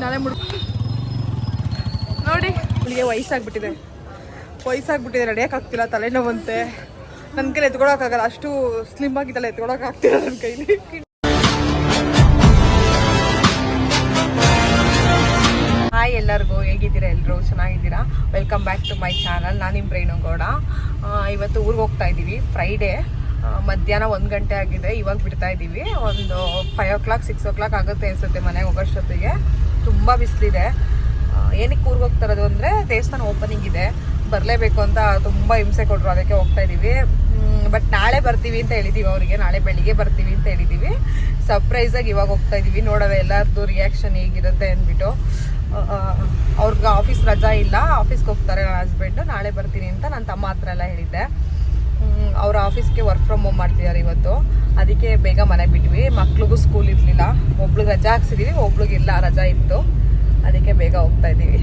ನಾಳೆ ನೋಡಿ ಅವಳಿಗೆ ವಯಸ್ಸಾಗ್ಬಿಟ್ಟಿದೆ ನಡೆಯೋಕ್ಕಾಗ್ತಿಲ್ಲ, ತಲೆನೋವಂತೆ. ನನ್ನ ಕೈಲಿ ಎತ್ಕೊಳಕ್ಕಾಗಲ್ಲ, ಅಷ್ಟು ಸ್ಲಿಮ್ ಆಗಿದ್ದಲ್ಲ, ಎತ್ಕೊಳಕ್ಕಾಗ್ತಿಲ್ಲ ನನ್ನ ಕೈಲಿ. ಹಾಯ್ ಎಲ್ಲರಿಗೂ, ಹೇಗಿದ್ದೀರಾ? ಎಲ್ಲರೂ ಚೆನ್ನಾಗಿದ್ದೀರಾ? Welcome back to my channel. ನಾನು ನಿಮ್ಮ ರೇಣುಗೌಡ. ಇವತ್ತು ಊರಿಗೆ ಹೋಗ್ತಾ ಇದ್ದೀವಿ. ಫ್ರೈಡೇ ಮಧ್ಯಾಹ್ನ 1 ಗಂಟೆ ಆಗಿದೆ. ಇವಾಗ ಬಿಡ್ತಾ ಇದ್ದೀವಿ. ಒಂದು 5 o'clock 6 o'clock ಆಗುತ್ತೆ ಅನಿಸುತ್ತೆ ಮನೆಗೆ ಹೋಗೋಷ್ಟೊತ್ತಿಗೆ. ತುಂಬ ಬಿಸಿಲಿದೆ. ಏನಕ್ಕೆ ಊರಿಗೆ ಹೋಗ್ತಾ ಇರೋದು ಅಂದರೆ ದೇವಸ್ಥಾನ ಓಪನಿಂಗ್ ಇದೆ, ಬರಲೇಬೇಕು ಅಂತ ತುಂಬ ಹಿಂಸೆ ಕೊಟ್ಟರು, ಅದಕ್ಕೆ ಹೋಗ್ತಾ ಇದ್ದೀವಿ. ಬಟ್ ನಾಳೆ ಬರ್ತೀವಿ ಅಂತ ಹೇಳಿದ್ದೀವಿ ಅವರಿಗೆ, ನಾಳೆ ಬೆಳಿಗ್ಗೆ ಬರ್ತೀವಿ ಅಂತ ಹೇಳಿದ್ದೀವಿ. ಸರ್ಪ್ರೈಸಾಗಿ ಇವಾಗ ಹೋಗ್ತಾ ಇದ್ದೀವಿ. ನೋಡೋಣ ಎಲ್ಲರದ್ದು ರಿಯಾಕ್ಷನ್ ಹೇಗಿರುತ್ತೆ ಅಂದ್ಬಿಟ್ಟು. ಅವ್ರಿಗೆ ಆಫೀಸ್ ರಜಾ ಇಲ್ಲ, ಆಫೀಸ್ಗೆ ಹೋಗ್ತಾರೆ ನನ್ನ ಹಸ್ಬೆಂಡು. ನಾಳೆ ಬರ್ತೀನಿ ಅಂತ ನನ್ನ ತಮ್ಮ ಹತ್ರ ಎಲ್ಲ ಹೇಳಿದ್ದೆ. ಅವ್ರ ಆಫೀಸ್ಗೆ ವರ್ಕ್ ಫ್ರಮ್ ಹೋಮ್ ಮಾಡ್ತಿದ್ದಾರೆ ಇವತ್ತು, ಅದಕ್ಕೆ ಬೇಗ ಮನೆಗೆ ಬಿಟ್ವಿ. ಮಕ್ಳಿಗೂ ಸ್ಕೂಲ್ ಇರಲಿಲ್ಲ, ಒಬ್ಳಿಗೆ ರಜಾ ಹಾಕ್ಸಿದ್ದೀವಿ, ಒಬ್ಳಿಗಿಲ್ಲ, ರಜಾ ಇತ್ತು, ಅದಕ್ಕೆ ಬೇಗ ಹೋಗ್ತಾ ಇದ್ದೀವಿ.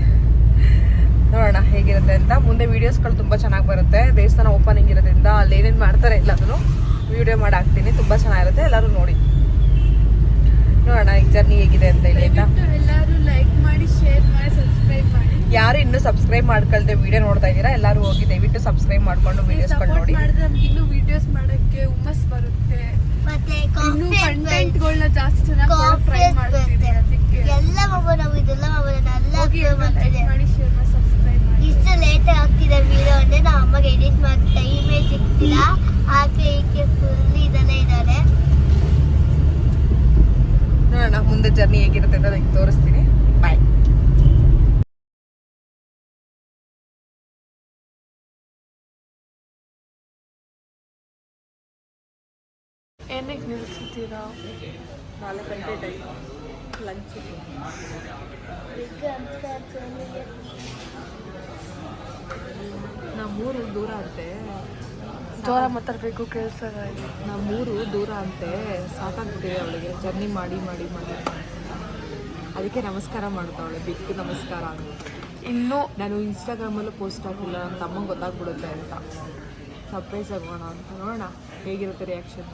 ನೋಡೋಣ ಹೇಗಿರುತ್ತೆ ಅಂತ. ಮುಂದೆ ವೀಡಿಯೋಸ್ಗಳು ತುಂಬ ಚೆನ್ನಾಗಿ ಬರುತ್ತೆ. ದೇವಸ್ಥಾನ ಓಪನಿಂಗ್ ಇರೋದ್ರಿಂದ ಅಲ್ಲಿ ಏನೇನು ಮಾಡ್ತಾರೆ ಎಲ್ಲದನ್ನು ವಿಡಿಯೋ ಮಾಡಿ ಹಾಕ್ತೀನಿ. ತುಂಬ ಚೆನ್ನಾಗಿರುತ್ತೆ, ಎಲ್ಲರೂ ನೋಡಿ. ನೋಡೋಣ ಈ ಜರ್ನಿ ಹೇಗಿದೆ ಅಂತ ಹೇಳಿ. ಎಲ್ಲರೂ ಲೈಕ್ ಮಾಡಿ, ಶೇರ್ ಮಾಡಿ, ಸಬ್ಸ್ಕ್ರೈಬ್ ಮಾಡಿ. ಯಾರು ಇನ್ನೂ ಸಬ್ಸ್ಕ್ರೈಬ್ ಮಾಡ್ಕೊಳ್ದೆ ವಿಡಿಯೋ ನೋಡ್ತಾ ಇದ್ದೀರಾ, ಎಲ್ಲರೂ ಹೋಗಿ ದಯವಿಟ್ಟು ಸಬ್ಸ್ಕ್ರೈಬ್ ಮಾಡ್ಕೊಂಡು ವಿಡಿಯೋಸ್ಗಳು ನೋಡಿ. ಇನ್ನೂ ವಿಡಿಯೋಸ್ ಮಾಡೋಕ್ಕೆ ಹುಮ್ಮಸ್ ಬರುತ್ತೆ, ಇನ್ನೂ ಕಂಟೆಂಟ್ಗಳನ್ನ ಜಾಸ್ತಿ ಚೆನ್ನಾಗಿ ಟ್ರೈ ಮಾಡ್ತೀವಿ. ಅದಕ್ಕೆ ಎಲ್ಲ ನಾವು ಇದೆಲ್ಲ ಲೈಕ್ ಮಾಡಿ, ಶೇರ್ ಮಾಡಿ, ಸಬ್ಸ್ಕ್ರೈಬ್ ಮಾಡಿ. ಇಷ್ಟು ಲೇಟ್ ಆಗ್ತಿದೆ ವಿಡಿಯೋ ಅಂದ್ರೆ ನಾವು ಅಮ್ಮಗೆ ಎಡಿಟ್ ಮಾಡಿ ಟೈಮೇ ಸಿಗ್ತಿಲ್ಲ. ಆಕೆ ಈಕೆ ಫುಲ್ ಇದೆಲ್ಲ ಇದ್ದಾರೆ. ನೋಡೋಣ ಮುಂದೆ ಜರ್ನಿ ಹೇಗಿರುತ್ತೆ ಅಂತ ಅದಕ್ಕೆ ತೋರಿಸ್ತೀನಿ. ಬಾಯ್. ಏನಕ್ಕೆ ನಿಲ್ಸಿದ್ದೀರಾ? 4 ಗಂಟೆ ಟೈಮ್ ಲಂಚ್. ನಮ್ಮೂರು ದೂರ ಅಂತೆ, ಜೋರ ಮಾತಾಡಬೇಕು, ಕೇಳಿಸಲ್ಲ. ನಮ್ಮೂರು ದೂರ ಅಂತೆ, ಸಾಕಾಗ್ಬಿಟ್ಟಿದೆ ಅವಳಿಗೆ ಜರ್ನಿ ಮಾಡಿ ಮಾಡಿ ಮಾಡಿ. ಅದಕ್ಕೆ ನಮಸ್ಕಾರ ಮಾಡ್ತಾವಳೆ, ಬಿಗ್ ನಮಸ್ಕಾರ ಅಂತ. ಇನ್ನೂ ನಾನು ಇನ್ಸ್ಟಾಗ್ರಾಮಲ್ಲೂ ಪೋಸ್ಟ್ ಹಾಕಿಲ್ಲ, ನನ್ನ ತಮ್ಮಂಗೆ ಗೊತ್ತಾಗ್ಬಿಡುತ್ತೆ ಅಂತ ಸರ್ಪ್ರೈಸ್ ಆಗೋಣ ಅಂತ. ನೋಡೋಣ ಹೇಗಿರುತ್ತೆ ರಿಯಾಕ್ಷನ್.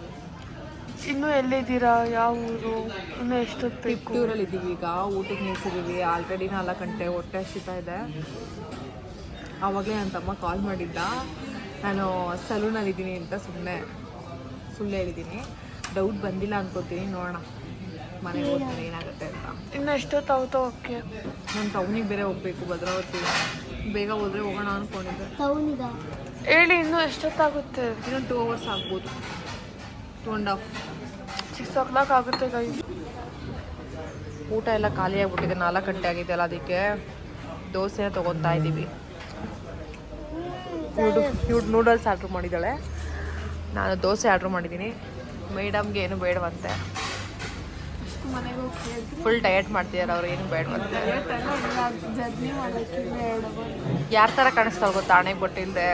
ಇನ್ನೂ ಎಲ್ಲಿದ್ದೀರಾ? ಯಾವ ಊರು? ಇನ್ನೂ ಎಷ್ಟೊತ್ತು ಬೇಕು? ಟಿಪ್ಟೂರಲ್ಲಿ ಇದ್ದೀವಿ. ಈಗ ಊಟಕ್ಕೆ ನಿಲ್ಸಿದ್ದೀವಿ. ಆಲ್ರೆಡಿ 4 ಗಂಟೆ, ಹೊಟ್ಟೆ ಹಸಿತಾ ಇದೆ. ಆವಾಗಲೇ ನನ್ನ ತಮ್ಮ ಕಾಲ್ ಮಾಡಿದ್ದ, ನಾನು ಸಲೂನಲ್ಲಿದ್ದೀನಿ ಅಂತ ಸುಳ್ಳು ಹೇಳಿದ್ದೀನಿ. ಡೌಟ್ ಬಂದಿಲ್ಲ ಅನ್ಕೋತೀನಿ. ನೋಡೋಣ ಮನೆಗೆ ಹೋಗ್ತೀನಿ ಏನಾಗುತ್ತೆ ಅಂತ. ಇನ್ನು ಎಷ್ಟೊತ್ತಾಗುತ್ತೋ? ಓಕೆ, ನಾನು ಟೌನಿಗೆ ಬೇರೆ ಹೋಗಬೇಕು, ಭದ್ರಾವತಿ. ಬೇಗ ಹೋದರೆ ಹೋಗೋಣ ಅಂದ್ಕೊಂಡಿದ್ದೆ. ಹೇಳಿ, ಇನ್ನೂ ಎಷ್ಟೊತ್ತಾಗುತ್ತೆ? ಇನ್ನೊಂದು 2 hours ಆಗ್ಬೋದು, 2.5. 6 o'clock ಆಗುತ್ತೆ ಗೈಸ್. ಊಟ ಎಲ್ಲ ಖಾಲಿ ಆಗಿಬಿಟ್ಟಿದೆ, 4 ಗಂಟೆ ಆಗಿದೆ ಅಲ್ಲ, ಅದಕ್ಕೆ ದೋಸೆನ ತೊಗೊತಾ ಇದ್ದೀವಿ. ಇವ್ರು ನೂಡಲ್ಸ್ ಆರ್ಡ್ರ್ ಮಾಡಿದ್ದಾಳೆ, ನಾನು ದೋಸೆ ಆರ್ಡ್ರ್ ಮಾಡಿದ್ದೀನಿ. ಮೇಡಮ್ಗೆ ಏನು ಬೇಡವಂತೆ, ಮನೆಗೆ ಹೋಗಿ ಫುಲ್ ಡಯಟ್ ಮಾಡ್ತಿದ್ದಾರೆ ಅವ್ರು, ಏನು ಬೇಡವಂತೆ. ಜರ್ನಿ ಮಾಡೋಕ್ಕೆ ಯಾರ ಥರ ಕಾಣಿಸ್ತಾವೆ ಗೊತ್ತಾ, ಹಣೆಗೆ ಬೊಟ್ಟಿಲ್ದೆ.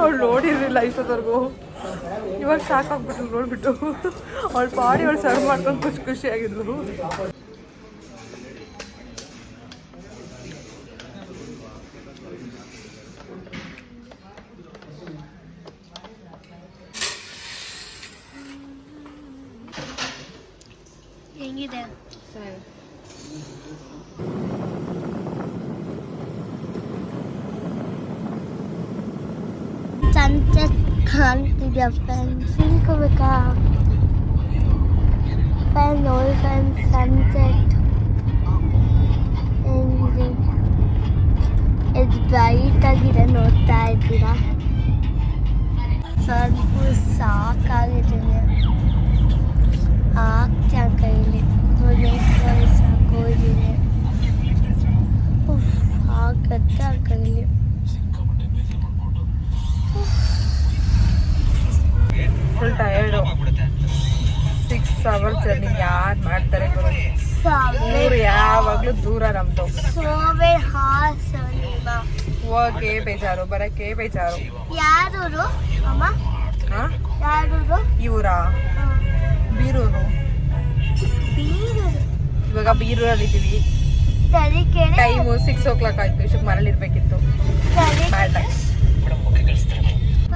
ಅವಳು ನೋಡಿರಲಿಲ್ಲ ಇಷ್ಟೊತ್ತವರೆಗೂ, ಇವಾಗ ಸಾಕಾಗ್ಬಿಟ್ರು ನೋಡ್ಬಿಟ್ಟು. ಅವಳ ಪಾಡಿ ಅವಳು ಸರ್ವ್ ಮಾಡ್ಕೊಂಡು ಖುಷಿಯಾಗಿದ್ಲು. ಹೆಂಗಿದೆ? ಸನ್ಸೆಟ್ ಕಾಣ್ತಿದ್ಯಾ ಫ್ರೆಂಡ್ಸ್? ಸಿಂಕೋಬೇಕಾ ಫ್ರೆಂಡ್? ನೋಡಿ ಫ್ರೆಂಡ್ಸ್, ಸನ್ಸೆಟ್ ಹೆಂಗಿದೆ, ಎಷ್ಟು ಬ್ರೈಟ್ ಆಗಿದೆ ನೋಡ್ತಾ ಇದ್ದೀರಾ? ಸ್ವಲ್ಪ ಸಾಕಾಗಿದೆ, ಆಗ್ತಾ ಕೈಲಿ ಸಾಕೋದಿದೆ, ಆಗತ್ತೆ ಆ ಕೈಲಿ. Full tired. 6 hours ಜರ್ನಿ ಯಾರು ಮಾಡ್ತಾರೆ ಗುರು? ಊರು ಯಾವಾಗಲೂ ದೂರ ನಮ್ದು. ಹೋಗೇ ಬೇಜಾರು, ಬರಕ್ಕೆ ಬೇಜಾರು. ಯಾರೂರು ಅಮ್ಮ? ಯಾರೂರು? ಇವರಾ ಬೀರೂರು. ಇವಾಗ ಬೀರೂರಲ್ಲಿ ಇದ್ದೀವಿ. ಟೈಮು 6 o'clock ಆಯ್ತು. ಇಷ್ಟಕ್ಕೆ ಮರಳಿರ್ಬೇಕಿತ್ತು.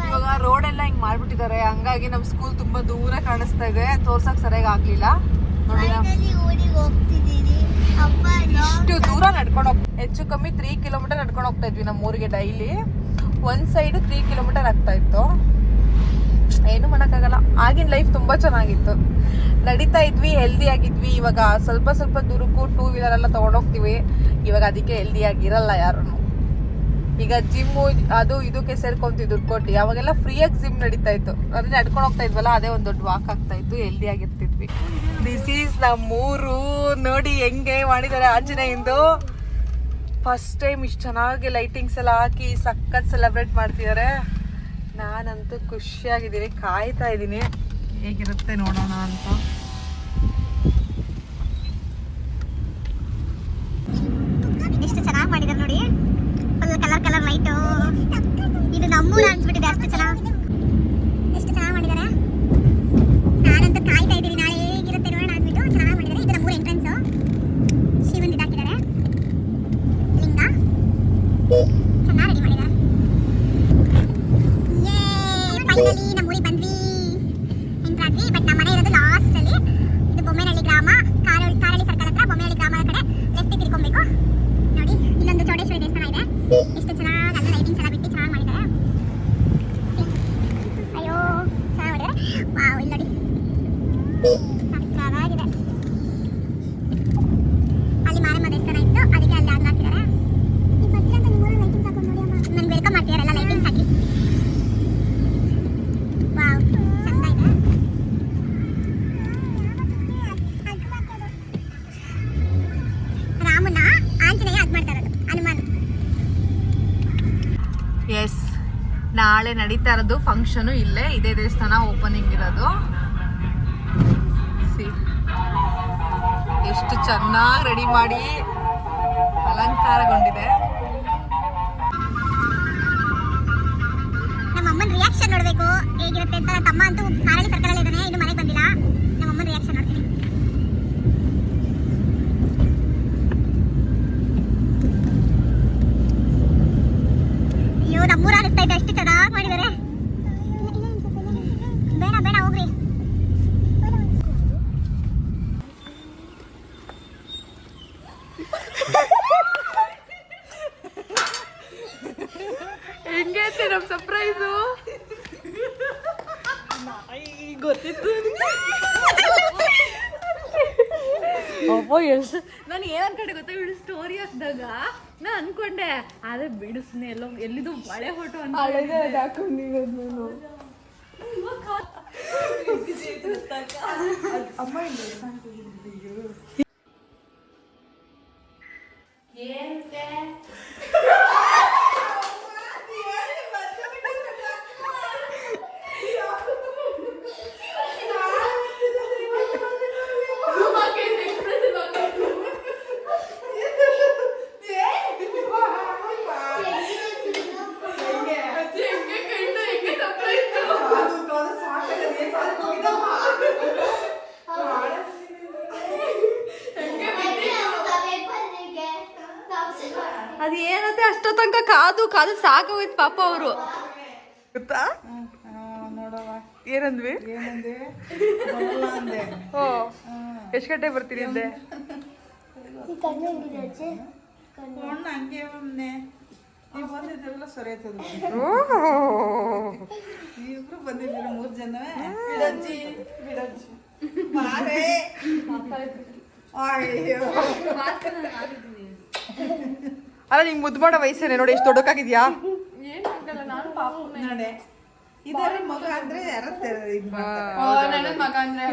ಇವಾಗ ರೋಡ್ ಎಲ್ಲ ಹಿಂಗ್ ಮಾಡ್ಬಿಟ್ಟಿದ್ದಾರೆ, ಹಂಗಾಗಿ ನಮ್ ಸ್ಕೂಲ್ ತುಂಬಾ ದೂರ ಕಾಣಿಸ್ತಾ ಇದೆ. ತೋರ್ಸಕ್ ಸರಿಯಾಗಿ ಆಗ್ಲಿಲ್ಲ ನೋಡಿ. ಇಷ್ಟು ದೂರ ನಡ್ಕೊಂಡು ಹೆಚ್ಚು ಕಮ್ಮಿ 3 kilometer ನಡ್ಕೊಂಡು ಹೋಗ್ತಾ ಇದ್ವಿ ನಮ್ಮ ಊರಿಗೆ ಡೈಲಿ. ಒಂದ್ ಸೈಡ್ 3 kilometer ಆಗ್ತಾ ಇತ್ತು. ಏನು ಮಾಡಕ್ಕಾಗಲ್ಲ. ಆಗಿನ ಲೈಫ್ ತುಂಬಾ ಚೆನ್ನಾಗಿತ್ತು. ನಡೀತಾ ಇದ್ವಿ, ಹೆಲ್ದಿ ಆಗಿದ್ವಿ. ಇವಾಗ ಸ್ವಲ್ಪ ಸ್ವಲ್ಪ ದೂರಕ್ಕೂ 2 wheeler ಎಲ್ಲ ತಗೊಂಡೋಗ್ತೀವಿ. ಇವಾಗ ಅದಕ್ಕೆ ಹೆಲ್ದಿ ಆಗಿರಲ್ಲ ಯಾರು. ಈಗ ಜಿಮ್ಮು ಅದು ಇದಕ್ಕೆ ಸೇರ್ಕೊಂತೀವಿ ದುಡ್ಡು ಕೊಟ್ಟು. ಅವಾಗೆಲ್ಲ ಫ್ರೀಯಾಗಿ ಜಿಮ್ ನಡೀತಾ ಇತ್ತು. ಅದೇ ನಡ್ಕೊಂಡು ಹೋಗ್ತಾ ಇದ್ವಲ್ಲ, ಅದೇ ಒಂದು ದೊಡ್ಡ ವಾಕ್ ಆಗ್ತಾ ಇತ್ತು. ಹೆಲ್ದಿ ಆಗಿರ್ತಿದ್ವಿ. ದಿಸ್ ಈಸ್ ನಮ್ಮೂರು. ನೋಡಿ ಹೆಂಗೆ ಮಾಡಿದ್ದಾರೆ ಆಂಜನೇಯಂದು. ಫಸ್ಟ್ ಟೈಮ್ ಇಷ್ಟು ಚೆನ್ನಾಗಿ ಲೈಟಿಂಗ್ಸ್ ಎಲ್ಲ ಹಾಕಿ ಸಖತ್ ಸೆಲೆಬ್ರೇಟ್ ಮಾಡ್ತಿದ್ದಾರೆ. ನಾನಂತೂ ಖುಷಿಯಾಗಿದ್ದೀನಿ, ಕಾಯ್ತಾ ಇದ್ದೀನಿ ಹೇಗಿರುತ್ತೆ ನೋಡೋಣ ಅಂತ. ಎಷ್ಟು ಚೆನ್ನಾಗಿ ಮಾಡಿದ್ದಾರೆ ನೋಡಿ. Colour light. ಇದು ನಮ್ಮೂರು ಅನ್ಸ್ಬಿಟ್ಟಿದೆ, ಅಷ್ಟು ಚೆನ್ನಾಗಿ ಮಾಡಿದ್ದಾರೆ. ನಾನಂತೂ ಕಾಯ್ತಾ ಇದ್ದೀನಿ ನಾಳೆ ಹೇಗಿರುತ್ತೆ ನೋಡೋಣ ಅಂದ್ಬಿಟ್ಟು. ಚೆನ್ನಾಗಿ ಮಾಡಿದ್ದಾರೆ. ಇದು ನಮ್ಮೂರು ಎಂಟ್ರೆನ್ಸ್. ಶಿವಂದು ಇದಾಕಿದ್ದಾರೆ ಲಿಂಗ. ಚೆನ್ನಾಗಿ ರೆಡಿ ಮಾಡಿದ್ದಾರೆ. ಫೈನಲಿ ನಮ್ಮೂರಿಗೆ ಬಂದ್ವಿ. ಎಂಟ್ರಾದ್ವಿ. ಬಟ್ ನಮ್ಮ ಮನೆ ಇರೋದು ಲಾಸ್ಟ್ ಅಲ್ಲಿ. ಇದು ಬೊಮ್ಮೆನಹಳ್ಳಿ ಗ್ರಾಮ, ಕಾರಳ್ಳಿ ಸರ್ಕಲ್ ಹತ್ರ ಬೊಮ್ಮೆನಹಳ್ಳಿ ಗ್ರಾಮ ಕಡೆ ಲೆಫ್ಟ್ ತಿರ್ಕೊಬೇಕು ನೋಡಿ. ಇಲ್ಲೊಂದು ಚೌಡೇಶ್ವರಿ ದೇವಸ್ಥಾನ ಇದೆ. ಎಷ್ಟು ಚೆನ್ನಾಗಿ ಅಲ್ಲ ಲೈಟಿಂಗ್ಸ್ ಎಲ್ಲ ಬಿಟ್ಟು ಚೆನ್ನಾಗಿ ಮಾಡಿದ್ದಾರೆ. ಅಯ್ಯೋ ಚೆನ್ನಾಗಿ ಮಾಡಿದ್ದಾರೆ. ವಾವ್, ಇಲ್ಲಿ ನೋಡಿ ಸಕ್ಕತ್ತಾಗಿದೆ. ಅಲ್ಲಿ ಮಾರಮ್ಮ ದೇವಸ್ಥಾನ ಇತ್ತು, ಅದಕ್ಕೆ ಅಲ್ಲಿ ಅದು ಹಾಕಿದ್ದಾರೆ. ನನ್ಗೆ ವೆಲ್ಕಮ್ ಮಾಡ್ತಿದ್ದಾರೆ ಎಲ್ಲ ಲೈಟಿಂಗ್ಸ್ ಹಾಕಿ. ವಾವ್, ಚಂದ ಇದೆ. ರಾಮನ ಆಂಜನೇಯ ಅದ್ ಮಾಡ್ತಾ ಇರೋದು, ಹನುಮಾನ್. ಎಸ್, ನಾಳೆ ನಡೀತಾ ಇರೋದು ಫಂಕ್ಷನು ಇಲ್ಲೇ. ಇದೇ ದೇವಸ್ಥಾನ ಓಪನಿಂಗ್ ಇರೋದು. ಎಷ್ಟು ಚೆನ್ನಾಗಿ ರೆಡಿ ಮಾಡಿ ಅಲಂಕಾರಗೊಂಡಿದೆ. ನಮ್ಮ ಅಮ್ಮನ ರಿಯಾಕ್ಷನ್ ನೋಡ್ಬೇಕು ಹೇಗಿರುತ್ತೆ ಅಂತ. ತಮ್ಮ ಅಂತೂ ಕಾರಳ್ಳಿ ಸರ್ಕಲ್ ಅಲ್ಲಿ ಇದ್ದಾನೆ, ಇನ್ನು ಮನೆಗೆ ಬಂದಿಲ್ಲ. ನಮ್ಮ ಅಮ್ಮನ ರಿಯಾಕ್ಷನ್ ನೋಡ್ತೀನಿ. ಅಯ್ಯೋ, ನಮ್ಮೂರ ಅನಿಸ್ತಾ ಇದೆ, ಎಷ್ಟು ಚೆನ್ನಾಗಿ ಮಾಡಿದ್ದಾರೆ. ಬೇಡ ಬೇಡ ಹೋಗ್ರಿ. ಹೆಂಗೈತೆ ನಮ್ ಸರ್ಪ್ರೈಸು? ಗೊತ್ತಿತ್ತು ಅಪ್ಪ. ಎಷ್ಟು ನಾನು ಏನ್ ಅನ್ಕೊಂಡೆ ಗೊತ್ತಾ, ಬಿಡು ಸ್ಟೋರಿ ಹಾಕಿದಾಗ ನಾ ಅನ್ಕೊಂಡೆ ಅದೇ ಬಿಡಿಸ್ನೆ ಎಲ್ಲೋ ಎಲ್ಲಿದು ಬಳೆ ಫೋಟೋ ಅಂತ ಅಮ್ಮ. ಅದು ಏನಂತೆ ಅಷ್ಟೋ ತನಕ ಕಾದು ಕಾದು ಸಾಕೋಯ್ತು ಪಾಪ ಅವರು. ಗೊತ್ತಾ? ಏನಂದ್ವಿ? ಓ, ಎಷ್ಟು ಗಂಟೆ ಬರ್ತೀರಿ ಅಂದೆ? ಇಬ್ರು ಬಂದಿದ್ದೀರ 3 ಜನ. ಅಲ್ಲ, ನಿಂಗೆ ಮುದ್ದು ಮಾಡೋ ವಯಸ್ಸೇನೆ ನೋಡಿ, ಎಷ್ಟು ದೊಡ್ಡಕ್ಕಾಗಿದ್ಯಾ? ನೋಡಿ, ಇದರ ಮಗ ಅಂದ್ರೆ ನನ್ನ ಮಗ ಅಂದ್ರೆ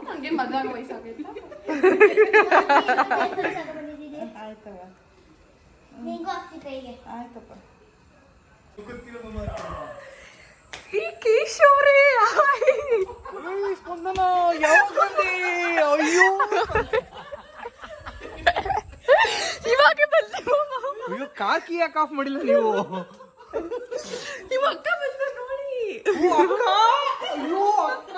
ಹಂಗೆ ಮದ್ವಾಗ ವಯಸ್ಸಾಗೈತೆ. ಆಯ್ತವ, ಆಯ್ತಪ್ಪ. ಈ ಕೇಶವ್ರೆ ಸ್ಪಂದನ ಯಾವಾಗ ಬಂದಿ? ಅಯ್ಯೋ ಇವಾಗ ಬಂದು ಅಯ್ಯೋ ಕಾಕಿ ಯಾಕೆ ಆಫ್ ಮಾಡಿಲ್ಲ ನೀವು? ನಿಮ್ಮ ಅಕ್ಕ ಬಂದ ನೋಡಿ. ಅಕ್ಕ ಅಯ್ಯೋ ಅಕ್ಕ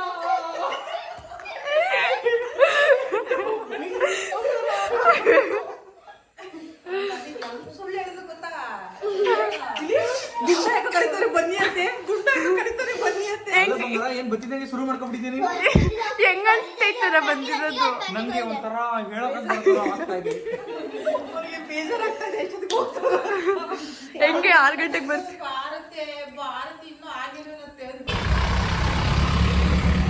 ಸುಳ್ಳು ಹೇಳಿದ್ರು ಗೊತ್ತಾ? ಗುಂಡ ಯಾಕೆ ಕರೀತಾರೆ ಬನ್ನಿ ಅಂತೆ, ಗುಂಡ ಯಾಕೆ ಕರೀತಾರೆ ಬನ್ನಿ ಅಂತೆ. ಏನ್ ಬತ್ತಿದಂಗೆ ಶುರು ಮಾಡ್ಕೊಂಡ್ಬಿಟ್ಟಿದ್ದೀನಿ. ಹೆಂಗ ಅನ್ಸ್ತೈತರ ಬಂದಿರೋದು? ನಂಗೆ ಒಂಥರ ಹೇಳೋಕೆ ಆಗ್ತಾ ಇದೆ. ಅವ್ರಿಗೆ ಬೇಜಾರಾಗ್ತಾ ಇದೆ. ಎಷ್ಟೊತ್ತಿಗೆ ಹೋಗ್ತಾರೆ? ಹೆಂಗೆ 6 ಗಂಟೆಗೆ ಬರ್ತೀವಿ.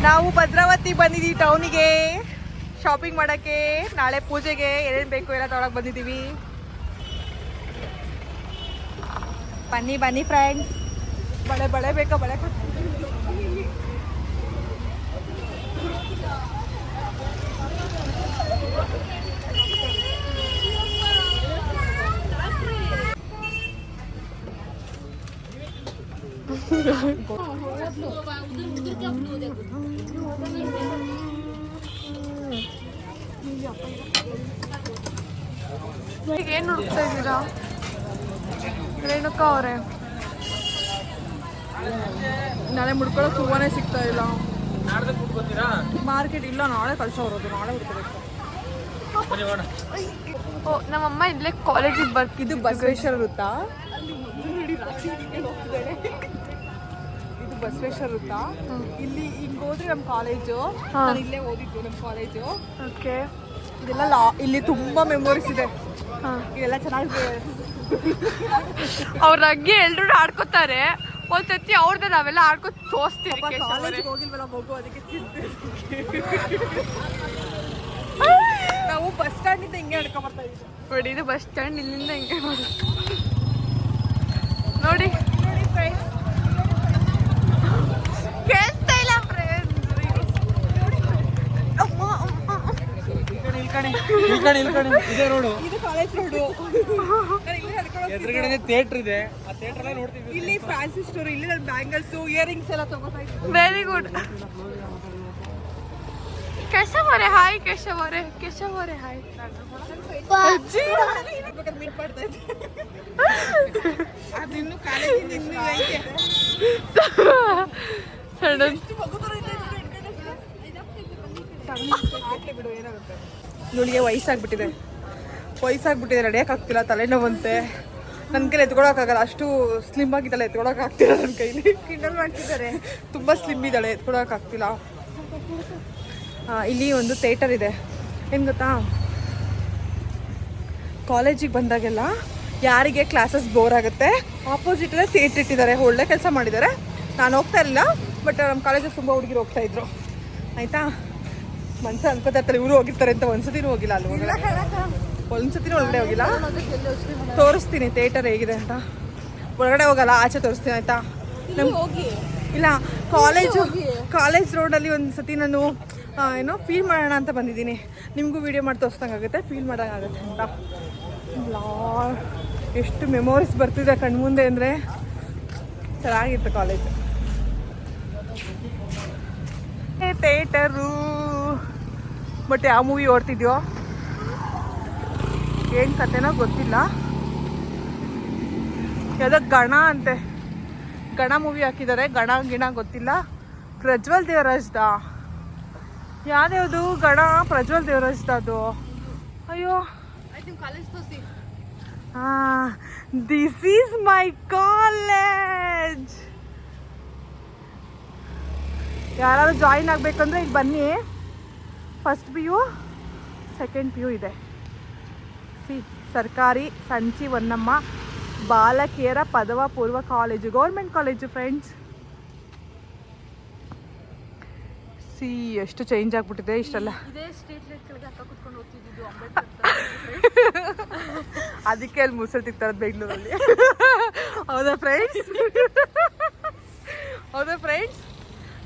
ನಾವು ಭದ್ರಾವತಿ ಬಂದಿದ್ದೀವಿ ಟೌನಿಗೆ ಶಾಪಿಂಗ್ ಮಾಡಕ್ಕೆ. ನಾಳೆ ಪೂಜೆಗೆ ಏನೇನು ಬೇಕು ಎಲ್ಲ ತಗೊಳಕ್ ಬಂದಿದ್ದೀವಿ. ಬನ್ನಿ ಬನ್ನಿ ಫ್ರೆಂಡ್ಸ್. ಬಳೆ ಬೇಕಾ? ಬಳೆ ಈಗ ಏನು ಹುಡುಕ್ತಾ ಇದ್ದೀರಾ ರೇಣುಕಾ ಅವರೇ? ನಾಳೆ ಮುಡ್ಕೊಳ್ಳೋಕೆ ಹೂವನೇ ಸಿಗ್ತಾ ಇಲ್ಲ. ಮಾರ್ಕೆಟ್ ಇಲ್ಲ, ನಾಳೆ ಕಳ್ಸೋರೋದು, ನಾಳೆ ಹುಡ್ಕೋಬೇಕು. ಓ ನಮ್ಮಮ್ಮ ಇಲ್ಲೇ ಕಾಲೇಜಿಗೆ ಬರ್ತಿದ್ದು ಬಸವೇಶ್ವರ ವೃತ್ತ. ಇದು ಬಸವೇಶ್ವರ ವೃತ್ತ. ಇಲ್ಲಿ ಹಿಂಗೆ ಹೋದ್ರೆ ನಮ್ಮ ಕಾಲೇಜು. ನಾನು ಇಲ್ಲೇ ಓದಿದ್ದು ನಮ್ಮ ಕಾಲೇಜು. ಓಕೆ. ಇದೆಲ್ಲ ಇಲ್ಲಿ ತುಂಬಾ ಮೆಮೊರೀಸ್ ಇದೆ. ಇದೆಲ್ಲ ಚೆನ್ನಾಗಿದೆ. ಅವ್ರ ಅಗ್ಗೆ ಎಲ್ರು ಆಡ್ಕೋತಾರೆ. ಒಂದ್ಸತಿ ಅವ್ರದ್ದು ನಾವೆಲ್ಲ ಆಡ್ಕೊತ ತೋರಿಸ್ತೀವಿ. ಕಾಲೇಜಿಗೆ ಹೋಗಿಲ್ವಲ್ಲ ಮಗು, ಅದಕ್ಕೆ ನಾವು ಬಸ್ ಸ್ಟ್ಯಾಂಡ್ ಇಂದ ಹಿಂಗೆ ಆಡ್ಕೊಂಡ್ ಬರ್ತಾ ಇದ್ದೀವಿ ನೋಡಿ. ಇದು ಬಸ್ ಸ್ಟ್ಯಾಂಡ್, ಇಲ್ಲಿಂದ ಹಿಂಗೆ ನೋಡಿ. ಕೇಳಿಸ್ತಾ ಇಲ್ಲ ಫ್ರೆಂಡ್ಸ್. ಇದೇ ರೋಡು, ಇದು ಕಾಲೇಜ್ ರೋಡು. ಎದುರುಗಡೆ ಥಿಯೇಟರ್ ಇದೆ. ಆ ಥಿಯೇಟರ್ ನೋಡ್ತೀವಿ. ಇಲ್ಲಿ ಫ್ಯಾನ್ಸಿ ಸ್ಟೋರ್. ಇಲ್ಲಿ ನನ್ನ ಬ್ಯಾಂಗಲ್ಸ್ ಇಯರಿಂಗ್ಸ್ ಎಲ್ಲ ತಗೋತಾ ಇದ್ದೀನಿ. Very good. ಕೇಶವ್ ಅವರೇ ಹಾಯ್. ಕೇಶವ್ ಅವರೇ ಹಾಯ್. ಮೀಟ್ ಮಾಡ್ತಾ ಇದ್ದೆ. ಅದಿನ್ನು ಕಾಲೇಜಿಂದ ಇನ್ನೂ ಐತೆ. ಇವಳಿಗೆ ವಯಸ್ಸಾಗ್ಬಿಟ್ಟಿದೆ, ನಡೆಯೋಕ್ಕಾಗ್ತಿಲ್ಲ, ತಲೆನೋವಂತೆ. ನನ್ನ ಕೈಲಿ ಎತ್ಕೊಳಕ್ಕಾಗಲ್ಲ, ಅಷ್ಟು ಸ್ಲಿಮ್ ಆಗಿದ್ದಾಳೆ, ಎತ್ಕೊಳಕ್ಕಾಗ್ತಿಲ್ಲ ನನ್ನ ಕೈಲಿ. ಕಿಂಡಲ್ ಮಾಡ್ತಿದ್ದಾರೆ, ತುಂಬ ಸ್ಲಿಮ್ ಇದ್ದಾಳೆ, ಎತ್ಕೊಳಕ್ಕಾಗ್ತಿಲ್ಲ. ಇಲ್ಲಿ ಒಂದು ಥಿಯೇಟರ್ ಇದೆ. ಏನು ಗೊತ್ತಾ, ಕಾಲೇಜಿಗೆ ಬಂದಾಗೆಲ್ಲ ಯಾರಿಗೆ ಕ್ಲಾಸಸ್ ಬೋರ್ ಆಗುತ್ತೆ ಆಪೋಸಿಟಲ್ಲೇ ಥಿಯೇಟರ್ ಇಟ್ಟಿದ್ದಾರೆ. ಒಳ್ಳೆ ಕೆಲಸ ಮಾಡಿದ್ದಾರೆ. ನಾನು ಹೋಗ್ತಾ ಇರಲಿಲ್ಲ, ಬಟ್ ನಮ್ಮ ಕಾಲೇಜಲ್ಲಿ ತುಂಬ ಹುಡುಗಿರು ಹೋಗ್ತಾಯಿದ್ರು. ಆಯಿತಾ, ಮನ್ಸು ಅನ್ಕೋತಾ ಇರ್ತಾರೆ ಇವರು ಹೋಗಿರ್ತಾರೆ ಅಂತ. ಒಂದ್ಸತಿನೂ ಹೋಗಿಲ್ಲ ಅಲ್ಲಿ ಒಳಗಡೆ, ಒಂದ್ಸತಿನೂ ಒಳಗಡೆ ಹೋಗಿಲ್ಲ. ತೋರಿಸ್ತೀನಿ ಥಿಯೇಟರ್ ಹೇಗಿದೆ ಅಂತ. ಒಳಗಡೆ ಹೋಗಲ್ಲ, ಆಚೆ ತೋರಿಸ್ತೀನಿ ಆಯಿತಾ. ಹೋಗಿ ಇಲ್ಲ, ಕಾಲೇಜ್ ರೋಡಲ್ಲಿ ಒಂದು ಸತಿ ನಾನು ಏನೋ ಫೀಲ್ ಮಾಡೋಣ ಅಂತ ಬಂದಿದ್ದೀನಿ. ನಿಮಗೂ ವೀಡಿಯೋ ಮಾಡಿ ತೋರಿಸ್ದಂಗಾಗುತ್ತೆ, ಫೀಲ್ ಮಾಡೋಂಗಾಗುತ್ತೆ ಅಂತ. ಎಷ್ಟು ಮೆಮೊರೀಸ್ ಬರ್ತಿದೆ ಕಣ್ಮುಂದೆ ಅಂದರೆ. ಚೆನ್ನಾಗಿತ್ತು ಕಾಲೇಜು. ಥಿಯೇಟರು. ಬಟ್ ಯಾವ ಮೂವಿ ಓಡ್ತಿದ್ಯೋ ಏನು ಕತೆನೋ ಗೊತ್ತಿಲ್ಲ. ಯಾವುದೋ ಗಣ ಅಂತೆ, ಗಣ ಮೂವಿ ಹಾಕಿದ್ದಾರೆ. ಗಣ ಗೊತ್ತಿಲ್ಲ. ಪ್ರಜ್ವಲ್ ದೇವರಾಜ್ದ ಯಾವ್ದು ಗಣ? ಪ್ರಜ್ವಲ್ ದೇವರಾಜ್ದ ಅದು. ಅಯ್ಯೋ, ದಿಸ್ ಈಸ್ ಮೈ ಕಾಲೇಜ್. ಯಾರಾದ್ರೂ ಜಾಯಿನ್ ಆಗಬೇಕಂದ್ರೆ ಈಗ ಬನ್ನಿ. ಫಸ್ಟ್ PU, ಸೆಕೆಂಡ್ PU ಇದೆ. ಸರ್ಕಾರಿ ಸಂಚಿ ಹೊನ್ನಮ್ಮ ಬಾಲಕಿಯರ ಪದವ ಪೂರ್ವ ಕಾಲೇಜು, ಗೌರ್ಮೆಂಟ್ ಕಾಲೇಜು ಫ್ರೆಂಡ್ಸ್. ಎಷ್ಟು ಚೇಂಜ್ ಆಗ್ಬಿಟ್ಟಿದೆ ಇಷ್ಟೆಲ್ಲ. ಅದಕ್ಕೆ ಅಲ್ಲಿ ಮುಸಲ್ ತಿಕ್ತಾರದು ಬೆಂಗಳೂರಲ್ಲಿ. ಹೌದಾ ಫ್ರೆಂಡ್ಸ್?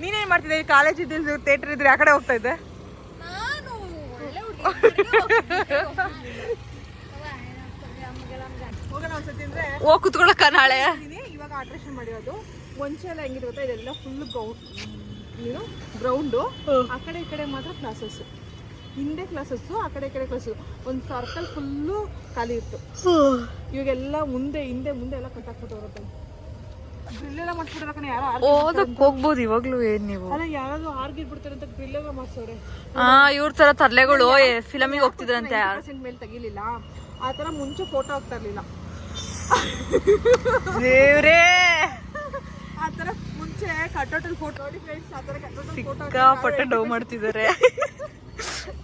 ನೀನೇನು ಮಾಡ್ತಿದ್ದೆ? ಕಾಲೇಜ್ ಇದ್ದಿದ್ದು ಥಿಯೇಟರ್ ಇದ್ರೆ ಆ ಕಡೆ ಹೋಗ್ತಾ ಇದ್ದೆ. ಹೋಗಿ ಕುತ್ಕೊಳಕ್ಕ ನಾಳೆ. ಇವಾಗ ಆಲ್ಟ್ರೇಷನ್ ಮಾಡಿರೋದು. ಮುಂಚೆ ಎಲ್ಲ ಹೆಂಗಿದೆ ಗೊತ್ತಾ, ಇದೆಲ್ಲ ಫುಲ್ ಏನು ಗ್ರೌಂಡು, ಆ ಕಡೆ ಈ ಕಡೆ ಮಾತ್ರ ಕ್ಲಾಸಸ್. ಹಿಂದೆ ಕ್ಲಾಸಸ್ಸು, ಆ ಕಡೆ ಈ ಕಡೆ ಕ್ಲಾಸು. ಒಂದು ಸರ್ಕಲ್ ಫುಲ್ಲು ಖಾಲಿ ಇತ್ತು. ಇವಾಗೆಲ್ಲ ಮುಂದೆ ಹಿಂದೆ ಮುಂದೆ ಎಲ್ಲ ಕಟ್ಟಾಕ್ಬಿಟ್ಟು ಗ್ರಿಲ್ಲೆಲ್ಲ ಮಾಡ್ಬಿಟ್ರೆ ಕಣ. ಯಾರೋ ಓದಕ್ ಹೋಗ್ಬೋದು ಇವಾಗ್ಲೂ ಏನ್ ನೀವು? ಅಲ್ಲ ಯಾರಾದ್ರೂ ಆರ್ಗಿಟ್ಬಿಡ್ತಾರೆ ಅಂತ ಗ್ರಿಲ್ಲೆಲ್ಲ ಮಾಡ್ಸವ್ರೆ. ಇವ್ರ ತರ ತರ್ಲೆಗಳು ಫಿಲಮಿಗೆ ಹೋಗ್ತಿದ್ರಂತೆ. % ಮೇಲೆ ತೆಗಿಲಿಲ್ಲ. ಆ ತರ ಮುಂಚೆ ಫೋಟೋ ಹಾಕ್ತಾ ಇರ್ಲಿಲ್ಲ. ದೇವ್ರೇ, ಆ ತರ ಮುಂಚೆ ಕಟ್ಟೋಟಲ್ ಫೋಟೋ ನೋಡಿ ಫ್ರೆಂಡ್ಸ್. ಆ ತರ ಕಟ್ಟೋಟಲ್ ಫೋಟೋ ಸಿಕ್ಕಾಪಟ್ಟೆ ಡೌ ಮಾಡ್ತಿದ್ದಾರೆ.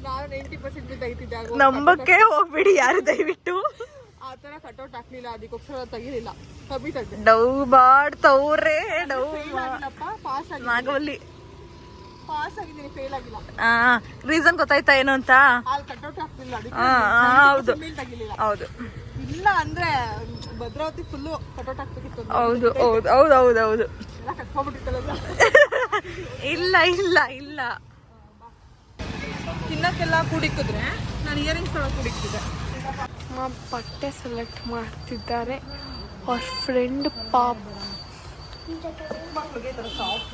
ನಾನು 90% ಮೇಲೆ ತೆಗಿತಿದ್ದೆ. ನಂಬಕ್ಕೆ ಹೋಗ್ಬಿಡಿ ಯಾರು ದಯವಿಟ್ಟು. ಆ ತರ ಕಟೌಟ್ ಹಾಕ್ಲಿಲ್ಲ, ಅದಕ್ಕೋಸ್ಕರ ತೆಗಿಲಿಲ್ಲ. ಕಮ್ಮಿ ತೆಗ್ದೆ. ಡೌ ಮಾಡ್ತವ್ರೆ. ಡೌ ಪಾಸ್ ಆಗಿ ನಾಗವಲ್ಲಿ ಪಾಸ್ ಆಗಿದ್ದೀನಿ, ಫೇಲ್ ಆಗಿಲ್ಲ. ರೀಸನ್ ಗೊತ್ತಾಯ್ತಾ ಏನು ಅಂತ? ಅಲ್ಲಿ ಕಟೌಟ್ ಹಾಕ್ಲಿಲ್ಲ, ಹೌದು ಅದಕ್ಕೆ ತೆಗಿಲಿಲ್ಲ. ಹೌದು ಇಲ್ಲ ಅಂದ್ರೆ ಭದ್ರಾವತಿ ಫುಲ್ಲು ಕಟೌಟ್ ಹಾಕ್ಬೇಕಿತ್ತು. ಹೌದು ಹೌದು ಹೌದು ಹೌದು ಹೌದು. ಎಲ್ಲ ಕಟ್ಕೊಂಡ್ಬಿಟ್ಟಿತ್ತಲ್ಲ. ಇಲ್ಲ ಇಲ್ಲ ಇಲ್ಲ, ತಿನ್ನಕ್ಕೆಲ್ಲ ಕೂಡಿಕ್ಕಿದ್ರೆ ನಾನು ಇಯರಿಂಗ್ಸ್ ತೊಗೊಳಕ್ಕೆ ಕೂಡಿಕ್ತಿದ್ದೆ. ಬಟ್ಟೆ ಸೆಲೆಕ್ಟ್ ಮಾಡ್ತಿದ್ದಾರೆ ಅವ್ರ ಫ್ರೆಂಡ್ ಪಾಪ್. ಮಕ್ಕಳಿಗೆ ಈ ಥರ ಸಾಫ್ಟ್